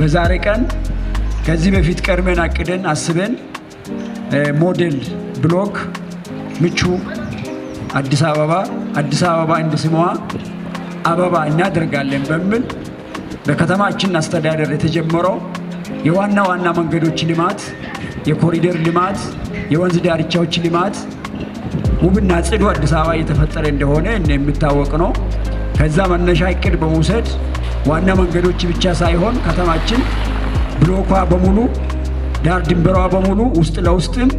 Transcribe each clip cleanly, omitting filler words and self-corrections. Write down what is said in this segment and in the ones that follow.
በዛሬ ቀን ከዚህ በፊት ቀርመን አቅደን አስበን ሞዴል ብሎክ ምቹ አዲስ አበባ እንደ ስሟ አበባ እናደርጋለን በሚል በከተማችን አስተዳደር የተጀመረው የዋና መንገዶች ልማት፣ የኮሪደር ልማት፣ የወንዝ ዳርቻዎች ልማት ውብና ጽዱ አዲስ አበባ እየተፈጠረ እንደሆነ የሚታወቅ ነው። ከዛ መነሻ እቅድ በመውሰድ ዋና መንገዶች ብቻ ሳይሆን ከተማችን ብሎኳ በሙሉ ዳር ድንበሯ በሙሉ ውስጥ ለውስጥም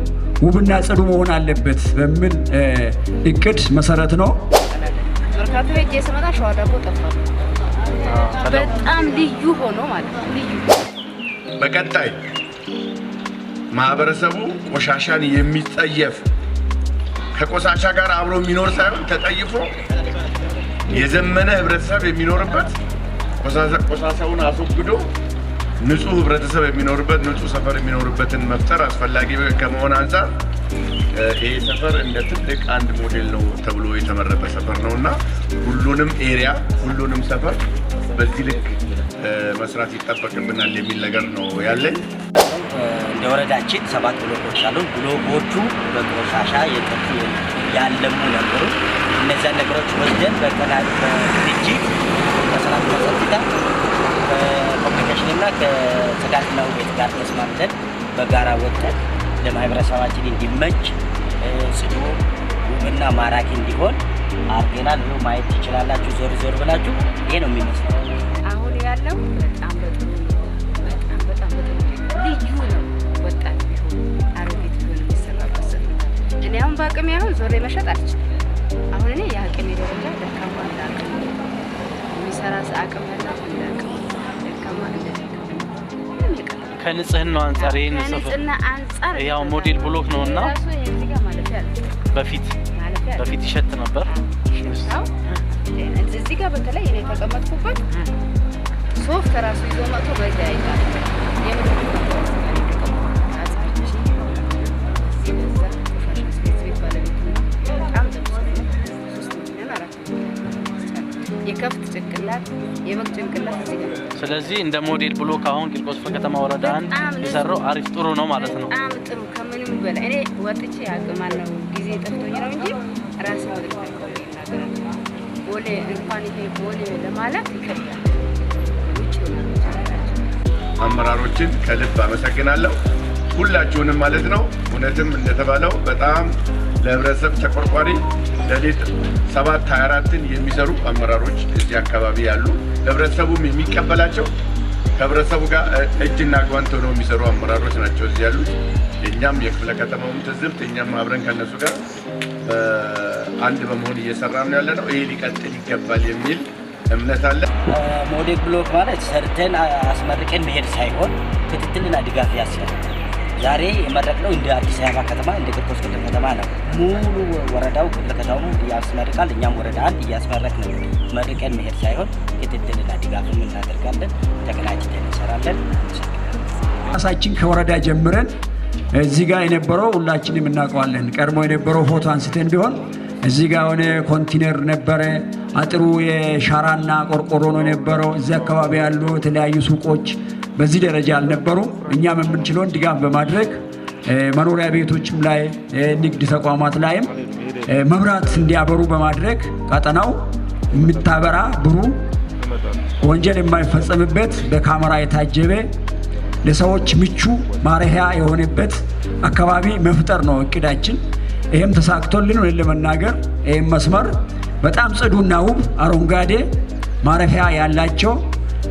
ውብና ጽዱ መሆን አለበት በሚል እቅድ መሰረት ነው። መርካቶ ሄጄ ስመጣ ሸዋ ዳቦ ጠፋ። በጣም ልዩ ሆኖ ማለት ነው። ልዩ በቀጣይ ማህበረሰቡ ቆሻሻን የሚጸየፍ ከቆሻሻ ጋር አብሮ የሚኖር ሳይሆን ተጠይፎ የዘመነ ህብረተሰብ የሚኖርበት ቆሻሻውን አስወግዶ ንጹህ ህብረተሰብ የሚኖርበት ንጹህ ሰፈር የሚኖርበትን መፍጠር አስፈላጊ ከመሆን አንፃር ይሄ ሰፈር እንደ ትልቅ አንድ ሞዴል ነው ተብሎ የተመረጠ ሰፈር ነውና ሁሉንም ኤሪያ ሁሉንም ሰፈር በዚህ ልክ መስራት ይጠበቅብናል የሚል ነገር ነው ያለኝ። እንደ ወረዳችን 7 ብሎኮች አሉ። ብሎኮቹ በቆሻሻ የጠፉ ያለሙ ነበሩ። እነዚያ ነገሮች ወስደን በቅንጅት ከሰላም ጸጥታ ከኮሚኒኬሽንና ከጽዳትና ውበት ጋር ተስማምተን በጋራ ወጥተን ለማህበረሰባችን እንዲመች ጽዱ ውብና ማራኪ እንዲሆን አርገናል። ነው ማየት ትችላላችሁ። ዞር ብላችሁ ይሄ ነው የሚመስለው። አሁን ያለው በጣም ልዩ ነው። ወጣት ቢሆን አሮጊት ቢሆን የሚሰራበት ሰው እኔ አሁን በአቅሜ አሁን ዞሬ መሸጥ አልችልም። አሁን እኔ የአቅሜ ደረጃ ደካማ እንዳቅም የሚሰራ አቅም ያለው ደካማ እንደዚህ ከንጽህናው አንፃር ይሄን ከንጽህና አንፃር ያው ሞዴል ብሎክ ነውና በፊት ይሸት ነበር። እዚህ ጋር በተለይ እኔ ተቀመጥኩበት ሶፍት ራሱ ይዞ መጥቶ በዛ አይታል የከፍት ጭንቅላት የበግ ጭንቅላት እዚህ ጋር። ስለዚህ እንደ ሞዴል ብሎክ አሁን ቂርቆስ ከተማ ወረዳ የሰራው አሪፍ ጥሩ ነው ማለት ነው። በጣም ጥሩ ከምንም በላይ እኔ ወጥቼ አቅማለሁ ጊዜ ጠፍቶኝ ነው እንጂ ራሴ ወጥቼ ቦሌ እንኳን ይሄ ቦሌ ለማለት ይከብዳል። አመራሮችን ከልብ አመሰግናለሁ ሁላችሁንም ማለት ነው። እውነትም እንደተባለው በጣም ለህብረተሰብ ተቆርቋሪ ለሌት 7/24ን የሚሰሩ አመራሮች እዚህ አካባቢ ያሉ ህብረተሰቡም የሚቀበላቸው ከህብረተሰቡ ጋር እጅና ጓንት ሆነው የሚሰሩ አመራሮች ናቸው እዚህ ያሉት። እኛም የክፍለ ከተማውን ትዝብት እኛም አብረን ከነሱ ጋር አንድ በመሆን እየሰራን ነው ያለነው። ይሄ ሊቀጥል ይገባል የሚል እምነት አለ። ሞዴል ብሎክ ማለት ሰርተን አስመርቀን መሄድ ሳይሆን ክትትልና ድጋፍ ያስፈልጋል። ዛሬ የመረቅነው እንደ አዲስ አበባ ከተማ እንደ ቂርቆስ ከተማ ነው። ሙሉ ወረዳው ክፍለ ከተማው ያስመርቃል። እኛም ወረዳ አንድ እያስመረቅ ነው። መርቀን መሄድ ሳይሆን ክትትልና ድጋፍ እናደርጋለን። ተቀናጅተን እንሰራለን። ራሳችን ከወረዳ ጀምረን እዚህ ጋር የነበረው ሁላችንም እናውቀዋለን። ቀድሞ የነበረው ፎቶ አንስተን ቢሆን እዚህ ጋር ሆነ ኮንቲነር ነበረ። አጥሩ የሻራና ቆርቆሮ ነው የነበረው። እዚህ አካባቢ ያሉ የተለያዩ ሱቆች በዚህ ደረጃ አልነበሩም። እኛም የምንችለውን ድጋፍ በማድረግ መኖሪያ ቤቶችም ላይ ንግድ ተቋማት ላይም መብራት እንዲያበሩ በማድረግ ቀጠናው የምታበራ ብሩህ ወንጀል የማይፈጸምበት በካሜራ የታጀበ ለሰዎች ምቹ ማረፊያ የሆነበት አካባቢ መፍጠር ነው እቅዳችን። ይሄም ተሳክቶልን ወደ ለመናገር ይሄም መስመር በጣም ጽዱና ውብ አረንጓዴ ማረፊያ ያላቸው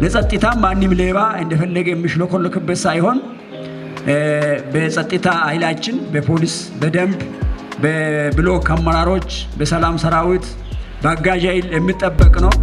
ለጸጥታ ማንም ሌባ እንደፈለገ የሚሽለኮለክበት ሳይሆን በጸጥታ ኃይላችን በፖሊስ በደንብ በብሎክ አመራሮች በሰላም ሰራዊት በአጋዥ ኃይል የሚጠበቅ ነው።